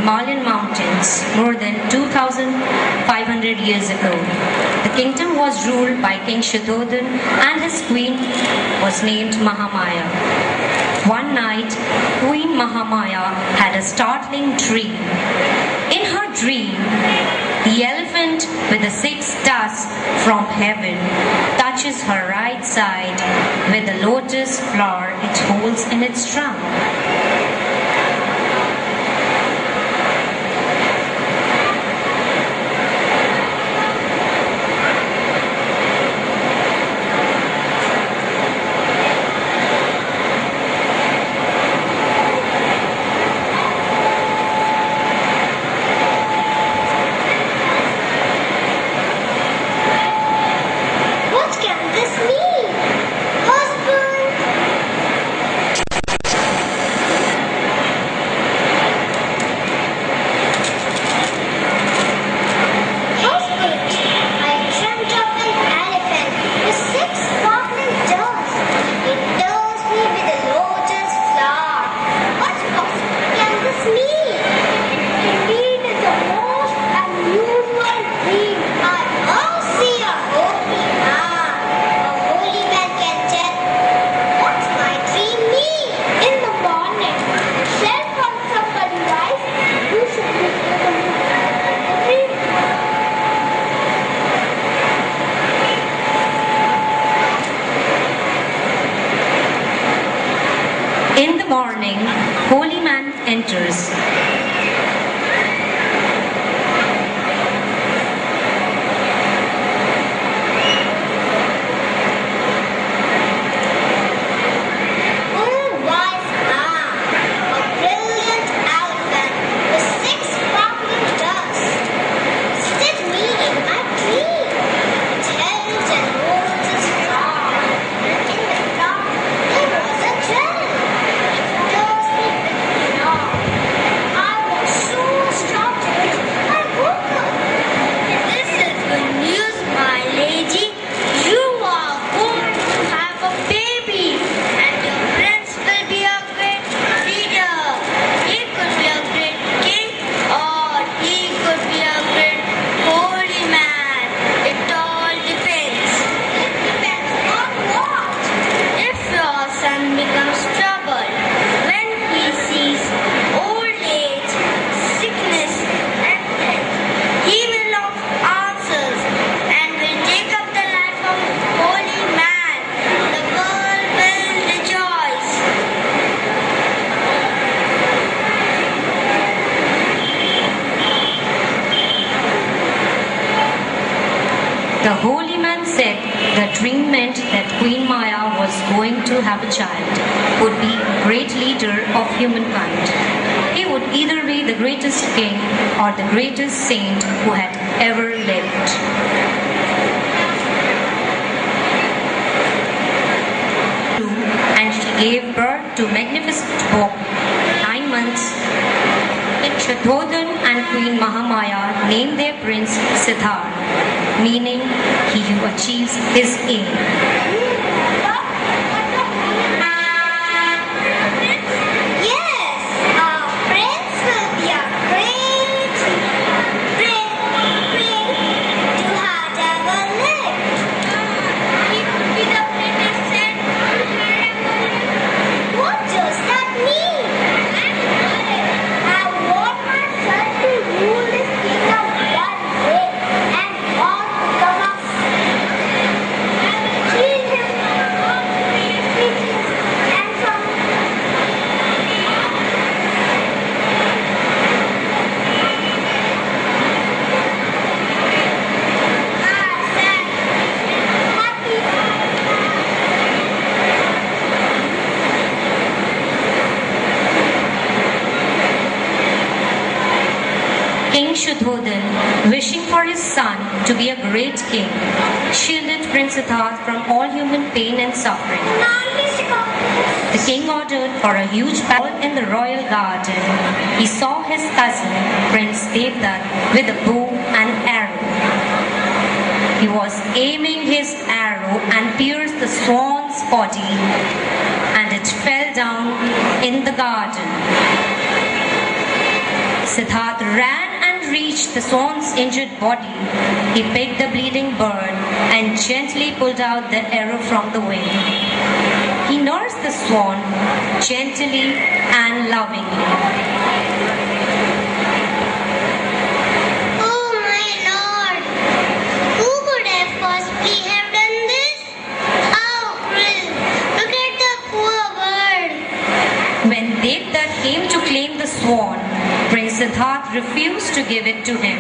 Himalayan mountains more than 2,500 years ago. The kingdom was ruled by King Shuddhodhan and his queen was named Mahamaya. One night, Queen Mahamaya had a startling dream. In her dream, the elephant with the 6 dust from heaven touches her right side with the lotus flower it holds in its trunk. In the morning, holy man enters. The holy man said the dream meant that Queen Maya was going to have a child, would be a great leader of humankind. He would either be the greatest king or the greatest saint who had ever lived. And she gave birth to a magnificent boy. 9 months, Shuddhodhan and Queen Mahamaya named their prince Siddhartha, meaning he who achieves his aim. King Shuddhodhan, wishing for his son to be a great king, shielded Prince Siddhartha from all human pain and suffering. The king ordered for a huge battle in the royal garden. He saw his cousin, Prince Devdutt, with a bow and arrow. He was aiming his arrow and pierced the swan's body, and it fell down in the garden. Siddhartha ran and reached the swan's injured body. He picked the bleeding bird and gently pulled out the arrow from the wing. He nursed the swan gently and lovingly. Oh my Lord! Who could have possibly have done this? How cruel! Look at the poor bird! When Devdutt came to claim the swan, Prince Siddhartha refused to give it to him.